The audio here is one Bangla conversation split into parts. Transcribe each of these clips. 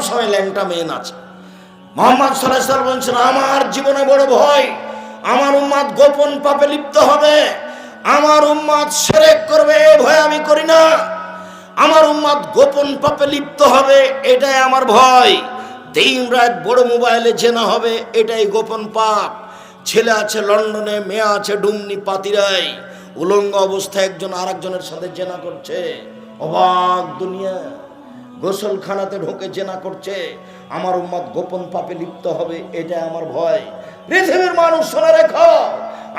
সময় ল্যাংটা মেয়ে নাচে। মুহাম্মদ সাল্লাল্লাহু আলাইহি ওয়াসাল্লাম বলছেন, আমার জীবনে বড় ভয়, আমার উম্মত গোপন পাপে লিপ্ত হবে, আমার উম্মত শিরক করবে, এই ভয় আমি করি না। আমার উম্মত গোপন পাপে লিপ্ত হবে, এটাই আমার ভয়। দিন রাত বড় মোবাইলে জেনা হবে, এটাই গোপন পাপ। ছেলে আছে লন্ডনে, মেয়ে আছে ডুমনি পাতিরাই, উলঙ্গ অবস্থায় একজন আরেকজনের সাথে জেনা করছে। অবাক দুনিয়া। গোসলখানাতে ঢোকে জেনা করছে, আমার উম্মত গোপন পাপে লিপ্ত হবে, এটা আমার ভয়। পৃথিবীর মানুষ শুনে রেখো,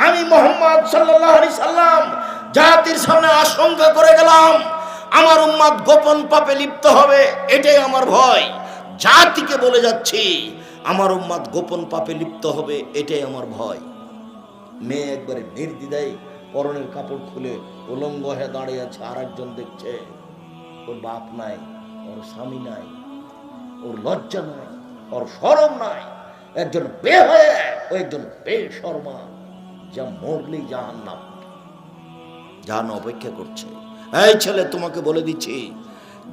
আমি মুহাম্মদ সাল্লাল্লাহু আলাইহি সাল্লাম জাতির সামনে আশঙ্কা করে গেলাম, আমার উম্মত গোপন পাপে লিপ্ত হবে, এটাই আমার ভয়। জাতিকে বলে যাচ্ছি, আমার উম্মত গোপন পাপে লিপ্ত হবে, এটাই আমার ভয়। মেয়ে একবারে নির্দ্বিধায় পরনের কাপড় খুলে উলঙ্গ হয়ে দাঁড়িয়ে আছে, আর একজন দেখছে। ওর বাপ নাই, ওর স্বামী নাই, ওর লজ্জা নাই, ওর শরম নাই। একজন বেহায়া, ও একজন বেশরমা, যা মরলেই জাহান্নাম, জাহান্নাম অপেক্ষা করছে। এই ছেলে, তোমাকে বলে দিচ্ছি,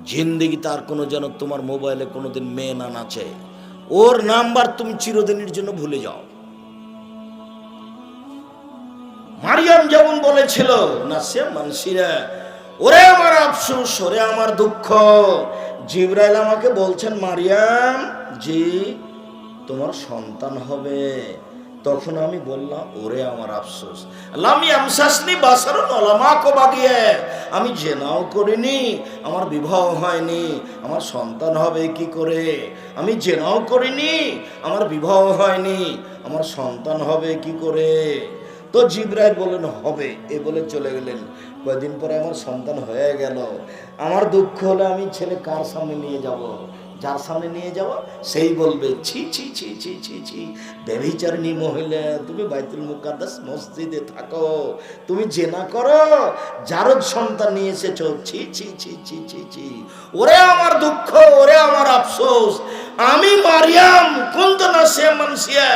জিন্দেগিতে আর কোনো যেন তোমার মোবাইলে কোনোদিন মেয়ে না নাচে। ওর নাম্বার তুমি চিরদিনের জন্য ভুলে যাও। মারিয়াম যেমন বলেছিল, না সে মানসিরা, ওরে আমার আফসোস, ওরে আমার দুঃখ। জিবরাইল আমাকে বলছেন, মারিয়াম জি তোমার সন্তান হবে। তখন আমি বললাম, ওরে আমার আফসোস, লামি আমসাসনি বাসারুন ওলামাকো বাগিয়ে, আমি জেনাও করিনি, আমার বিবাহ হয়নি, আমার সন্তান হবে কি করে? আমি জেনাও করিনি, আমার বিবাহ হয়নি, আমার সন্তান হবে কি করে? তো জিবরাইল বললেন হবে, এ বলে চলে গেলেন। কয়েকদিন পরে আমার সন্তান হয়ে গেল। আমার দুঃখ হলে আমি ছেলে কার সামনে নিয়ে যাব? যার সামনে নিয়ে যাব সেই বলবে, ছি ছি ছি ছি ছি ছি, ব্যভিচারিণী মহিলা, তুমি বাইতুল মুকাদ্দাস মসজিদে থাকো, তুমি জেনা করো, যার সন্তান নিয়ে এসেছো, ছি ছি ছি ছি ছি ছি। ওরে আমার দুঃখ, ওরে আমার আফসোস, আমি মারিয়াম কুনতু নাসিয়া মানসিয়া,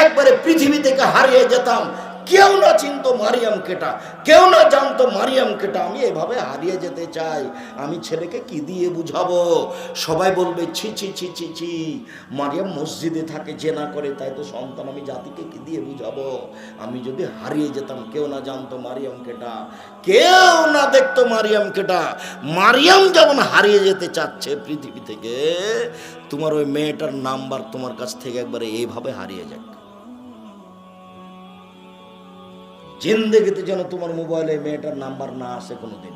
একবারে পৃথিবী থেকে হারিয়ে যেতাম, কেউ না চিনতো মারিয়াম কেটা, কেউ না জানতো মারিয়াম কেটা। আমি এভাবে হারিয়ে যেতে চাই, আমি ছেলেকে কি দিয়ে বুঝাবো? সবাই বলবে ছি ছি ছি ছি ছি, মারিয়াম মসজিদে থাকে, জেনা করে, তাই তো সন্তান, আমি জাতিকে কি দিয়ে বুঝাবো? আমি যদি হারিয়ে যেতাম, কেউ না জানতো মারিয়াম কেটা, কেউ না দেখতো মারিয়াম কেটা। মারিয়াম যেমন হারিয়ে যেতে চাচ্ছে পৃথিবী থেকে, তোমার ওই মেয়েটার নাম্বার তোমার কাছ থেকে একবারে এইভাবে হারিয়ে যাক। জিন্দেগিতে যেন তোমার মোবাইলে মেয়েটার নাম্বার না আসে কোনোদিন।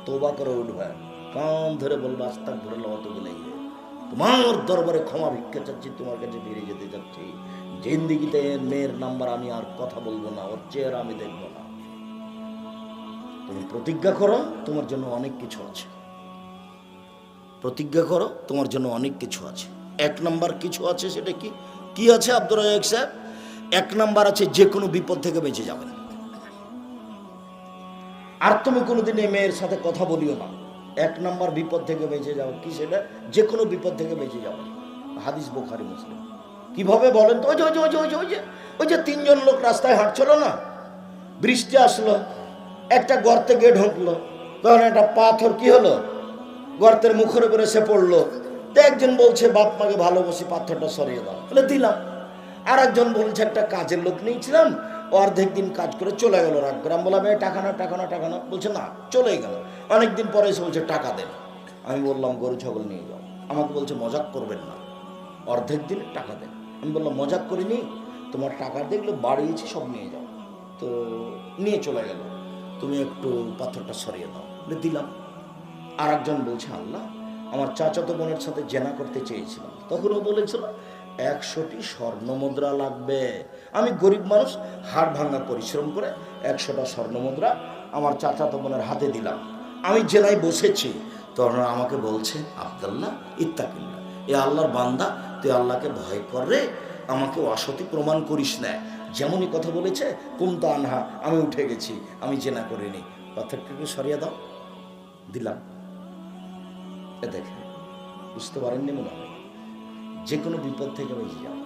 তওবা করে উঠবে, কান ধরে বলবে, আস্তাগফিরুল্লাহ, অতগুলো তোমার দরবারে ক্ষমা ভিক্ষা চাচ্ছি, তোমার কাছে ফিরে যেতে চাচ্ছি। জিন্দেগিতে মেয়ের নাম্বার আমি আর কথা বলবো না, ওর চেহারা আমি দেখবো না। তুমি প্রতিজ্ঞা করো, তোমার জন্য অনেক কিছু আছে। প্রতিজ্ঞা করো, তোমার জন্য অনেক কিছু আছে। এক নাম্বার কিছু আছে, সেটা কি? কি আছে আব্দুর রাজ্জাক সাহেব? এক নাম্বার আছে, যে কোনো বিপদ থেকে বেঁচে যাবেন। আর তুমি কোনোদিন এই মেয়ের সাথে কথা বলিও না। এক নাম্বার বিপদ থেকে বেঁচে যাও, কি সেটা? যে কোনো বিপদ থেকে বেঁচে যাও। হাদিস বুখারী মুসলিম। কিভাবে বলেন তো? ওই যে তিনজন লোক রাস্তায় হাঁটছিল না, বৃষ্টি আসলো, একটা গর্তে গিয়ে ঢুকলো, তখন একটা পাথর কি হলো, গর্তের মুখের উপরে এসে পড়লো। তো একজন বলছে, বাপ মাকে ভালোবাসি, পাথরটা সরিয়ে দাও, বলে দিলাম। আর একজন বলছে, একটা কাজের লোক নিয়েছিলাম, অর্ধেক দিন কাজ করে চলে গেল, রাগ করে। আমি বললাম, টাকা না, টাকা না, টাকা না, বলছে না, চলে গেল। অনেকদিন পরে এসে বলছে, টাকা দেন। আমি বললাম, গরু ছাগল নিয়ে যাও। আমাকে বলছে, মজাক করবেন না, অর্ধেক দিনে টাকা দেন। আমি বললাম, মজাক করিনি, তোমার টাকা দেখলে বাড়িয়েছি, সব নিয়ে যাও। তো নিয়ে চলে গেল, তুমি একটু পাথরটা সরিয়ে দাও, বলে দিলাম। আর একজন বলছে, আল্লাহ, আমার চাচাতো বোনের সাথে জেনা করতে চেয়েছিলাম, তখন ও বলেছিল 100টি স্বর্ণ মুদ্রা লাগবে। আমি গরিব মানুষ, হাড় ভাঙা পরিশ্রম করে 100টা স্বর্ণ মুদ্রা আমার চাচাতো বোনের হাতে দিলাম। আমি জেনায় বসেছি, তখন আমাকে বলছে, আব্দুল্লাহ ইত্তাকিল্লাহ, এ আল্লাহর বান্দা, তুই আল্লাহকে ভয় কর রে, আমাকে অসতী প্রমাণ করিস না। যেমনই কথা বলেছে, কুমতা আনহা, আমি উঠে গেছি, আমি জেনা করিনি, পাথরটাকে সরিয়ে দাও, দিলাম। এ দেখে বুঝতে পারেননি মনে হয়, যে কোনো বিপদ থেকে বেঁচে যাও।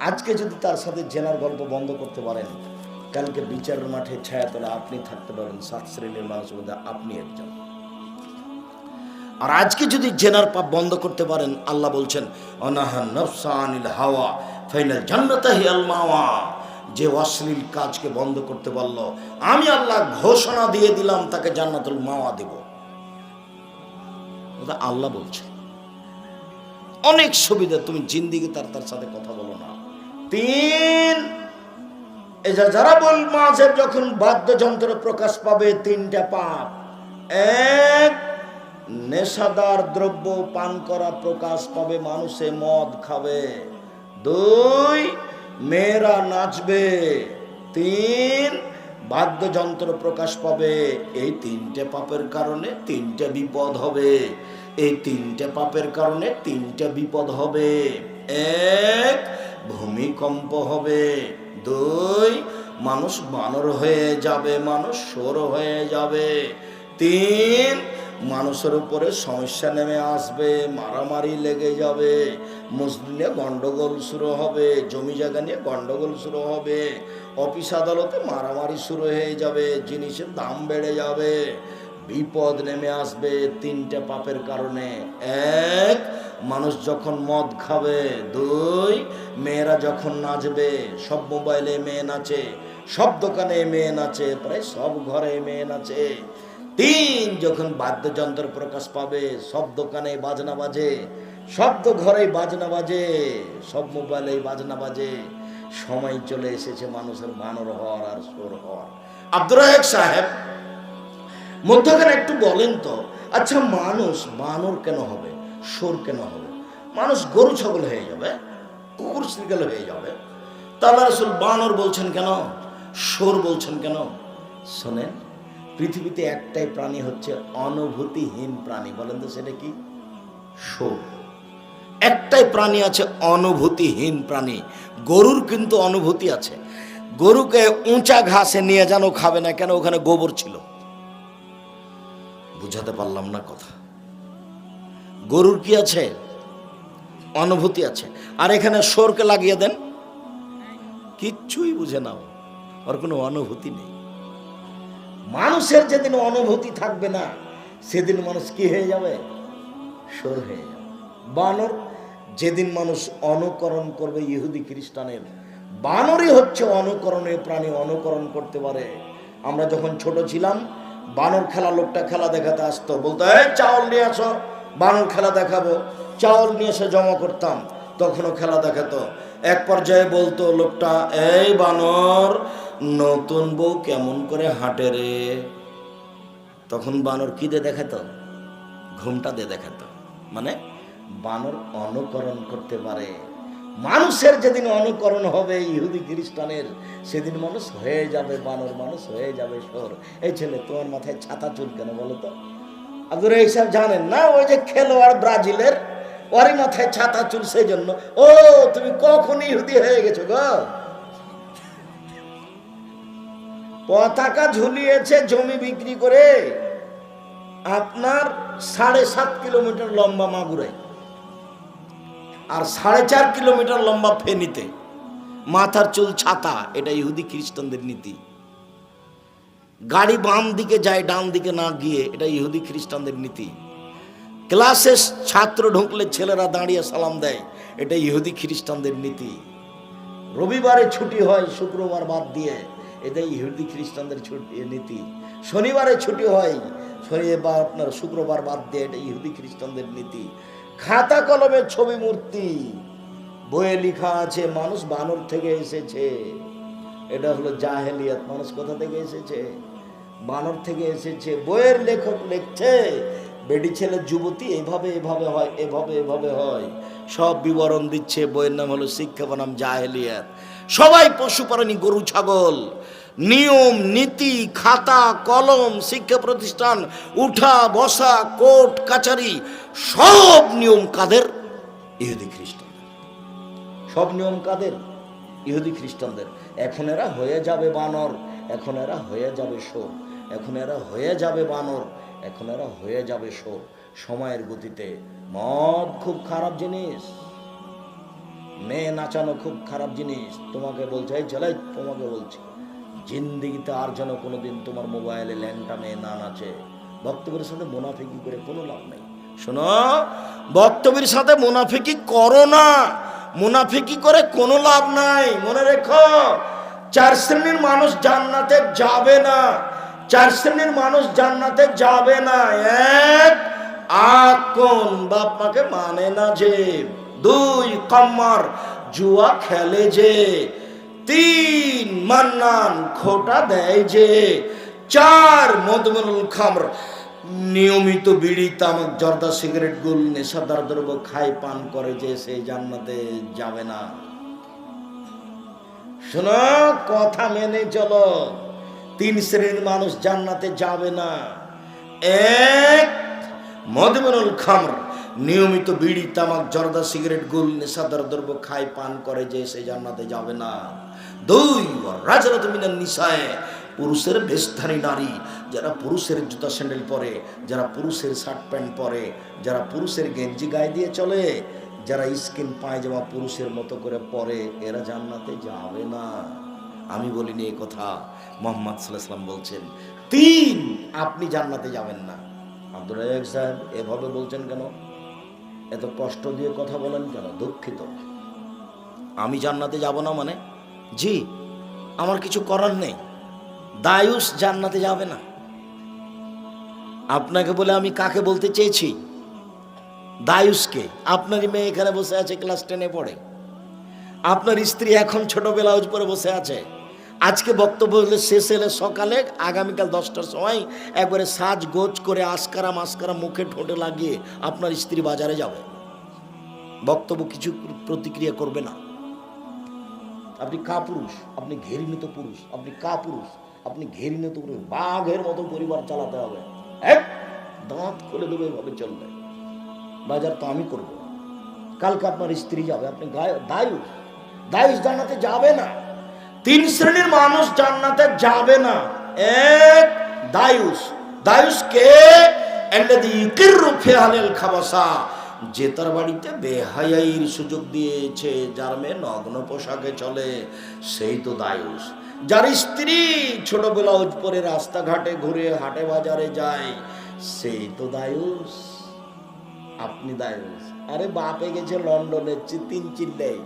আজকে যদি তার সাথে জেনার গল্প বন্ধ করতে পারেন, কালকে বিচারের মাঠে ছায়াতলা আপনি থাকতে পারেন। 7 শ্রেণীর মানুষের মধ্যে আপনি একজন। আর আজকে যদি জেনার পাপ বন্ধ করতে পারেন, আল্লাহ বলছেন অনাহান নফসা আনিল হাওয়া ফাইনাল জান্নাতা হিয়াল মাওয়া। যে অশ্লীল কাজকে বন্ধ করতে পারল, আমি আল্লাহ ঘোষণা দিয়ে দিলাম তাকে জান্নাতুল মাওয়া দেব। ওটা আল্লাহ বলছে। অনেক সুবিধা, তুমি জিন্দিগি তার সাথে কথা বলো না। 3, যারা বল মাঝে যখন বাদ্যযন্ত্র প্রকাশ পাবে 3টা পাপ। 1, নেশাদার দ্রব্য পান করা প্রকাশ পাবে, মানুষে মদ খাবে। 2, মেয়েরা নাচবে। 3, বাদ্যযন্ত্র প্রকাশ পাবে। এই 3টে পাপের কারণে 3টে বিপদ হবে। এই 3টে পাপের কারণে 3টে বিপদ হবে। 1, ভূমিকম্প হবে। 2, মানুষ বানর হয়ে যাবে, মানুষ শোর হয়ে যাবে। 3, মানুষের উপরে সমস্যা নেমে আসবে, মারামারি লেগে যাবে, মসজিদে গন্ডগোল শুরু হবে, জমি জায়গা নিয়ে গন্ডগোল শুরু হবে, অফিস আদালতে মারামারি শুরু হয়ে যাবে, জিনিসের দাম বেড়ে যাবে, বিপদ নেমে আসবে 3টে পাপের কারণে। 1, মানুষ যখন মদ খাবে। 2, মেয়েরা যখন নাচবে, সব মোবাইলে মেয়ে নাচে, সব দোকানে মেয়ে নাচে, প্রায় সব ঘরে মেয়ে নাচে। 3, যখন বাদ্যযন্ত্র প্রকাশ পাবে, সব দোকানে বাজনা বাজে, সব ঘরে বাজনা বাজে, সব মোবাইলে বাজনা বাজে। সময় চলে এসেছে মানুষের বানর হওয়ার আর সোর হওয়ার। আব্দুর রাজ্জাক সাহেব মধ্যখানে একটু বলেন তো, আচ্ছা মানুষ বানর কেন হবে, সোর কেন হবে? মানুষ গরু ছাগল হয়ে যাবে, কুকুর শ্রীকাল হয়ে যাবে, তাহলে রাসূল বানর বলছেন কেন, সোর বলছেন কেন? শোনেন, পৃথিবীতে একটাই প্রাণী হচ্ছে অনুভূতিহীন প্রাণী। বলেন তো সেটা কি? সোর। একটাই প্রাণী আছে অনুভূতিহীন প্রাণী। গরুর কিন্তু অনুভূতি আছে। গরুকে উঁচা ঘাসে নিয়ে যেন খাবে না কেন, ওখানে গোবর ছিল। বুঝাতে পারলাম না কথা? গরুর কি আছে? অনুভূতি আছে। আর এখানে সোরকে লাগিয়ে দেন, কিচ্ছুই বুঝে নাও, ওর কোনো অনুভূতি নেই। মানুষের যেদিন অনুভূতি থাকবে না, সেদিন মানুষ কি হয়ে যাবে? সোর হয়ে যাবে। বানর, যেদিন মানুষ অনুকরণ করবে ইহুদি খ্রিস্টানের, বানরই হচ্ছে অনুকরণীয় প্রাণী, অনুকরণ করতে পারে। আমরা যখন ছোট ছিলাম, বানর খেলা, লোকটা খেলা দেখাতে আসতো, বলতো এই চাউল নিয়ে আসো, বানর খেলা দেখাবো। চাউল নিয়ে এসে জমা করতাম, তখনও খেলা দেখাতো। এক পর্যায়ে বলতো লোকটা, এই বানর, নতুন বউ কেমন করে হাঁটে রে? তখন বানর কি দিয়ে দেখাতো? ঘুমটা দিয়ে দেখাতো। মানে বানর অনুকরণ করতে পারে। মানুষের যেদিন অনুকরণ হবে ইহুদি খ্রিস্টানের, সেদিন মানুষ হয়ে যাবে বানর, মানুষ হয়ে যাবে সোর। এই ছেলে, তোমার মাথায় ছাতা চুল কেন বলো তো? আপনারা এইসব জানেন না? ওই যে খেলোয়াড় ব্রাজিলের, ওরই মাথায় ছাতা চুল, সেই জন্য। ও, তুমি কখন ইহুদি হয়ে গেছো গো? পতাকা ঝুলিয়েছে জমি বিক্রি করে, আপনার 7.5 কিলোমিটার লম্বা মাগুরায়, আর 4.5 কিলোমিটার লম্বা ফেনীতে মাথার চুল ছাতা। এটা ইহুদি খ্রিস্টানদের নীতি। গাড়ি বাম দিকে যায়, ডান দিকে না গিয়ে, এটা ইহুদি খ্রিস্টানদের নীতি। ক্লাসে ছাত্র ঢুকলে ছেলেরা দাঁড়িয়ে সালাম দেয়, এটা ইহুদি খ্রিস্টানদের নীতি। রবিবারে ছুটি হয় শুক্রবার বাদ দিয়ে, এটা ইহুদি খ্রিস্টানদের নীতি। শনিবারে ছুটি হয় শনিবার, আপনার শুক্রবার বাদ দিয়ে, এটা ইহুদি খ্রিস্টানদের নীতি। খাতা কলমে ছবি মূর্তি, বইয়ে লেখা আছে মানুষ বানর থেকে এসেছে, এটা হলো জাহেলিয়াত। মানুষ কোথা থেকে এসেছে? বানর থেকে এসেছে। বইয়ের লেখক লিখছে বেটি ছেলে যুবতী এভাবে এভাবে হয়, এভাবে এভাবে হয়, সব বিবরণ দিচ্ছে। বইয়ের নাম হলো শিক্ষা বনাম জাহেলিয়াত। সবাই পশু প্রাণী, গরু ছাগল, নিয়ম নীতি, খাতা কলম, শিক্ষা প্রতিষ্ঠান, উঠা বসা, কোর্ট কাচারি, সব নিয়ম কাদের? ইহুদি খ্রিস্টানদের। সব নিয়ম কাদের? ইহুদি খ্রিস্টানদের। এখন এরা হয়ে যাবে বানর, এখন এরা হয়ে যাবে সোর, এখন এরা হয়ে যাবে বানর, এখন এরা হয়ে যাবে সোর। সময়ের গতিতে মদ খুব খারাপ জিনিস, মেয়ে নাচানো খুব খারাপ জিনিস। তোমাকে বলছে, এই ছেলে, তোমাকে বলছি, জিন্দিগিতে আর যেন কোনোদিন তোমার মোবাইলে ল্যাংটা মেয়ে না নাচে। বক্তব্যের সাথে মুনাফিকি করে কোনো লাভ নেই। শোনো, বক্তব্যের সাথে মুনাফিকি করো না। মুনাফিকি করে কোনো লাভ নাই। মনে রেখো, 4 শ্রেণীর মানুষ জান্নাতে যাবে না। 4 শ্রেণীর মানুষ জান্নাতে যাবে না। 1, আকন, বাপ মাকে মানে না যে। 2, কাম্মার, জুয়া খেলে যে। 3, মান্নান, খোটা দেয় যে। 4, মদমনুল খামর, নিয়মিত বিড়ি তামাক জর্দা সিগারেট গুল নেশাদার দ্রব্য খায় পান করে যে, সে জান্নাতে যাবে না। শোনো, কথা মেনে চলো। 3 শ্রেণীর মানুষ জান্নাতে যাবে না। 1, মদমনুল খামর, নিয়মিত বিড়ি তামাক জর্দা সিগারেট গুল নেশাদার দ্রব্য খায় পান করে যে, সে জান্নাতে যাবে না। 2, রাজরাত মিনান নিসায়ে, পুরুষের বেশধারী নারী, যারা পুরুষের জুতা স্যান্ডেল পরে, যারা পুরুষের শার্ট প্যান্ট পরে, যারা পুরুষের গেঞ্জি গায়ে দিয়ে চলে, যারা স্কিন পায়জামা পুরুষের মতো করে পরে, এরা জান্নাতে যাবে না। আমি বলিনি এই কথা, মুহাম্মদ সাল্লাল্লাহু আলাইহি ওয়াসাল্লাম বলছেন। 3, আপনি জান্নাতে যাবেন না। আব্দুর রাজ্জাক সাহেব এভাবে বলছেন কেন? এত কষ্ট দিয়ে কথা বলেন কেন? দুঃখিত। আমি জান্নাতে যাব না মানে? জি, আমার কিছু করার নেই। দায়ুস জান্নাতে যাবে না। আপনাকে বলে আমি কাকে বলতে চেয়েছি? দায়ুসকে। আপনারই মেয়ে এখানে বসে আছে, ক্লাস 10-এ পড়ে। আপনার স্ত্রী এখন ছোট ব্লাউজ পরে বসে আছে। আজকে বক্তব্য শেষ হলে সকালে, আগামীকাল 10টার সময় একবারে সাজ গোজ করে আসকারা মাস্কারা মুখে ঠোঁটে লাগিয়ে আপনার স্ত্রী বাজারে যাবে। বক্তব্য কিছু প্রতিক্রিয়া করবে না। আপনি কাপুরুষ, আপনি ঘৃণিত পুরুষ, আপনি কাপুরুষ, আপনি ঘৃণিত পুরুষ। বাঘের মতো পরিবার চালাতে হবে। দাঁত খুলে দেবে, এভাবে চলবে। বাজার তো আমি করব। কালকে আপনার স্ত্রী যাবে, আপনি দায়ুস। দায়ুস জান্নাতে যাবে না। 3 শ্রেণীর মানুষ জান্নাতে যাবে না। 1, দায়ুস। দায়ুস কে? আল্লাযী ইকিরু ফি আহলিল খাবাসা, যে তার বাড়িতে বেহায়াইর সুযোগ দিয়েছে, যার মেয়ে নগ্ন পোশাকে চলে, সেই তো দায়ুস। যার স্ত্রী ছোট ব্লাউজ পরে রাস্তাঘাটে ঘুরে হাটে বাজারে যায়, সেই তো দায়ুস। আপনি দায়ুস। আরে বাপে গেছে লন্ডনে 3 চিল্লাই,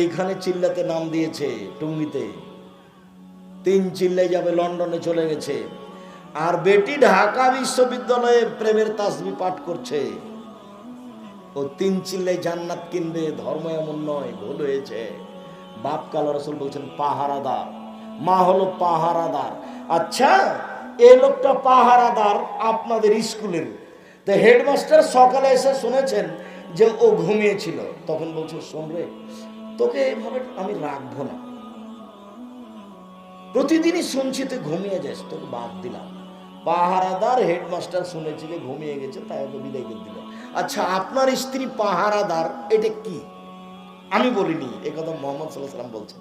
এইখানে চিল্লাতে নাম দিয়েছে টুঙ্গিতে। 3 চিল্লাই যাবে, লন্ডনে চলে গেছে। আর বেটি ঢাকা বিশ্ববিদ্যালয়ে প্রেমের তাসবিহ পাঠ করছে। ও 3 চিল্লাই জান্নাত কিনবে, ধর্ম এমন নয়, ভুল হয়েছে। বাপ কাল রাসূল বলছেন পাহারাদার, মা হলো পাহারাদার। আচ্ছা, এই লোকটা পাহারাদার আপনাদের স্কুলের। তো হেডমাস্টার সকালে এসে শুনেছেন যে ও ঘুমিয়েছিল, তখন বলছে, শোন রে, তোকে এইভাবে আমি রাখবো না, প্রতিদিনই শুনছি তুই ঘুমিয়ে যাস, তোকে বাদ দিলাম। পাহারাদার হেডমাস্টার শুনেছি যে ঘুমিয়ে গেছে, তাই ওকে বিদায় করে দিল। আচ্ছা, আপনার স্ত্রী পাহারাদার, এটা কি? আমি বলিনি, এ কথা মুহাম্মদ সাল্লাল্লাহু আলাইহি ওয়াসাল্লাম বলছেন।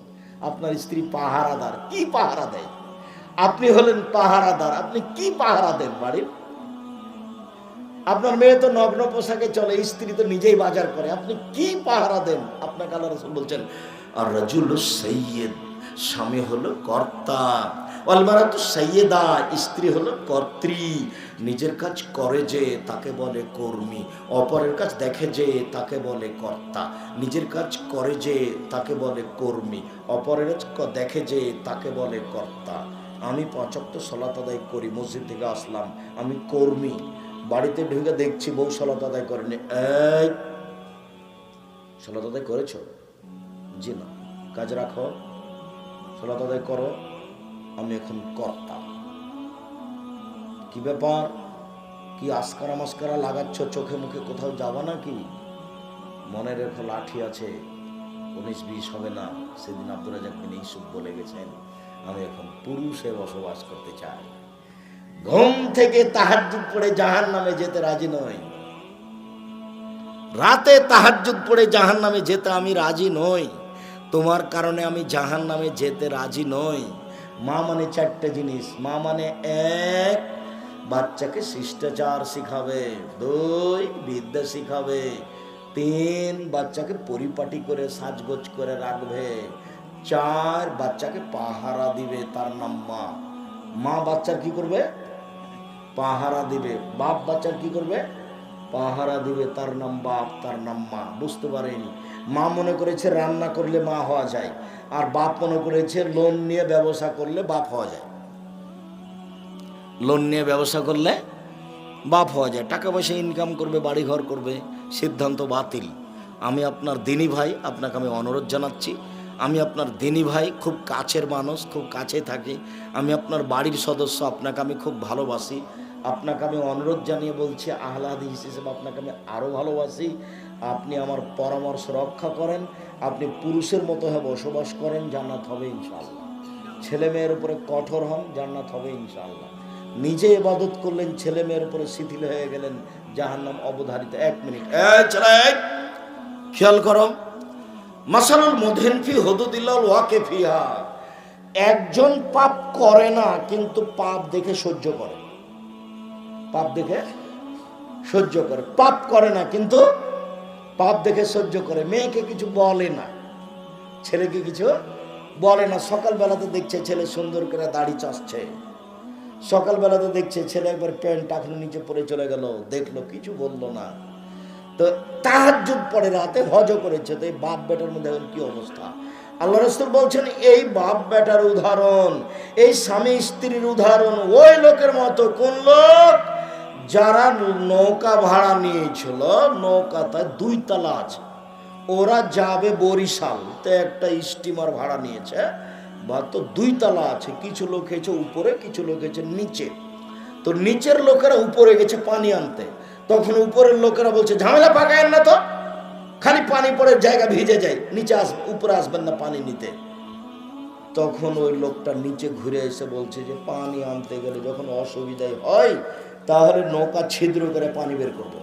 আপনার স্ত্রী পাহারাদার, কি পাহারা দেয়? আপনি হলেন পাহারাদার, আপনি কি পাহারা দেন বাড়ির? আপনার মেয়ে তো নগ্ন পোশাকে চলে, স্ত্রী তো নিজেই বাজার করে, আপনি কি পাহারা দেন? আপনাকে আল্লাহ রাসূল বলছেন, আর রাজুলু সাইয়্যিদ, স্বামী হলো কর্তা, ওয়াল মারাতু সাইয়্যিদা, স্ত্রী হলো কর্ত্রী। নিজের কাজ করে যে, তাকে বলে কর্মী। অপরের কাজ দেখে যে, তাকে বলে কর্তা। নিজের কাজ করে যে, তাকে বলে কর্মী। অপরের দেখে যে, তাকে বলে কর্তা। আমি 5 ওয়াক্ত সালাত আদায় করি, মসজিদ থেকে আসলাম, আমি কর্মী। বাড়িতে ঢুকে দেখছি বউ সালাত আদায় করেনি। এই, সালাত আদায় করেছো? জি না। কাজ রাখো, সালাত আদায় করো, আমি এখন কর্তা। কি ব্যাপার? কি আসকারা মাস্কারা লাগাচ্ছ চোখে মুখে? কোথাও যাবা নাকি? মনে রেখো, লাঠি আছে, 19-20 হবে না। সেদিন আব্দুর রাজ্জাক বিন ইউসুফ বলে গেছেন, আমি এখন পুরুষে বসবাস করতে চাই। ঘুম থেকে তাহাজ্জুদ পড়ে জাহান্নামে যেতে রাজি নই। রাতে তাহাজ্জুদ পড়ে জাহান্নামে যেতে আমি রাজি নই। তোমার কারণে আমি জাহান্নামে যেতে রাজি নই। মা মানে 4টে জিনিস। মা মানে 1, বাচ্চাকে শিষ্টাচার শিখাবে। 2, বিদ্যা শিখাবে। 3, বাচ্চাকে পরিপাটি করে সাজগোজ করে রাখবে। 4, বাচ্চাকে পাহারা দিবে, তার নাম মা। মা বাচ্চার কি করবে? পাহারা দিবে। বাপ বাচ্চার কি করবে? পাহারা দিবে তার নাম বাপ, তার নাম মা। বুঝতে পারেনি, মা মনে করেছে রান্না করলে মা হওয়া যায়, আর বাপ মনে করেছে লোন নিয়ে ব্যবসা করলে বাপ হওয়া যায়। লোন নিয়ে ব্যবসা করলে বাপ হওয়া যায়, টাকা পয়সা ইনকাম করবে, বাড়ি ঘর করবে। সিদ্ধান্ত বাতিল। আমি আপনার দিনী ভাই, আপনাকে আমি অনুরোধ জানাচ্ছি, আমি আপনার দিনী ভাই, খুব কাছের মানুষ, খুব কাছে থাকি, আমি আপনার বাড়ির সদস্য, আপনাকে আমি খুব ভালোবাসি। আপনাকে আমি অনুরোধ জানিয়ে বলছি, আহলে হাদিস হিসেবে আপনাকে আমি আরও ভালোবাসি। আপনি আমার পরামর্শ রক্ষা করেন, আপনি পুরুষের মতো হয়ে বসবাস করেন, জান্নাত হবে ইনশাআল্লাহ। ছেলে মেয়ের উপরে কঠোর হন, জান্নাত হবে ইনশাআল্লাহ। নিজে ইবাদত করলেন, ছেলে মেয়ের উপরে শিথিল হয়ে গেলেন, জাহান্নাম অবধারিত। 1 মিনিট, খেয়াল করো। মাসালুল মুদহিন ফি হুদুদিল্লাহ ওয়াকে ফিহা। একজন পাপ করে না কিন্তু পাপ দেখে সহ্য করে, পাপ দেখে সহ্য করে। পাপ করে না কিন্তু পাপ দেখে সহ্য করে। মেয়েকে কিছু বলে না, ছেলেকে কিছু বলে না। সকালবেলাতে দেখছে ছেলে সুন্দর করে দাড়ি চাচ্ছে, সকালবেলাতে দেখছে ছেলে একবার প্যান্ট টাকনো নিচে পড়ে চলে গেল, দেখলো, কিছু বললো না। তো তাহাজ্জুদ পড়ে, রাতে হজও করেছে। তো এই বাপ বেটার মধ্যে এখন কি অবস্থা? আল্লাহ রাসূল বলছেন, এই বাপ বেটার উদাহরণ, এই স্বামী স্ত্রীর উদাহরণ ওই লোকের মতো। কোন লোক? যারা নৌকা ভাড়া নিয়েছিল, নৌকাতে 2 তলা আছে, ওরা যাবে বরিশাল, তো একটা স্টিমার ভাড়া নিয়েছে, বা তো 2 তলা আছে। কিছু লোক হয়েছে উপরে, কিছু লোক হয়েছে নিচে। তো নিচের লোকেরা উপরে গেছে পানি আনতে, তখন উপরের লোকেরা বলছে, ঝামেলা পাকায়েন না তো, খালি পানি পড়ে জায়গা ভিজে যায়, নিচে উপরে আসবেন না পানি নিতে। তখন ওই লোকটা নিচে ঘুরে এসে বলছে যে পানি আনতে গেলে যখন অসুবিধাই হয়, তাহলে নৌকা ছিদ্র করে পানি বের করবে।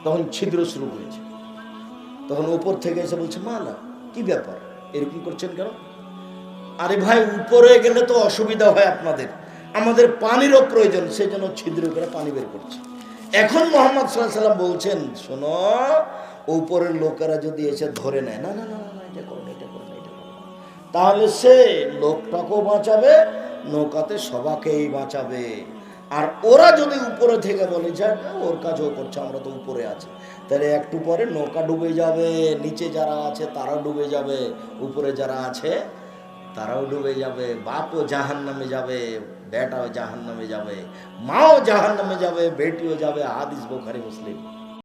তখন ছিদ্র শুরু করেছে। তখন উপর থেকে এসে বলছে, মালা কি ব্যাপার, এরকম করছেন কেন? আরে ভাই, উপরে গেলে তো অসুবিধা হয় আপনাদের, আমাদের পানিরও প্রয়োজন, সেই জন্য ছিদ্র করে পানি বের করছে। এখন মুহাম্মদ সাল্লাল্লাহু আলাইহি ওয়াসাল্লাম বলছেন, শোনো, উপরের লোকেরা যদি এসে ধরে নেয়, না না না না, এটা করো না, এটা করো না, এটা করো না, তাহলে সে লোকটাকেও বাঁচাবে, নৌকাতে সবাকেই বাঁচাবে। আর ওরা যদি উপরে থেকে বলে যে ওর কাজও করছে, আমরা তো উপরে আছি, তাহলে একটু পরে নৌকা ডুবে যাবে, নিচে যারা আছে তারাও ডুবে যাবে, উপরে যারা আছে তারাও ডুবে যাবে। বাপও জাহান্নামে যাবে, বেটাও জাহান্নামে যাবে, মাও জাহান্নামে যাবে, বেটিও যাবে। হাদিস বুখারী মুসলিম।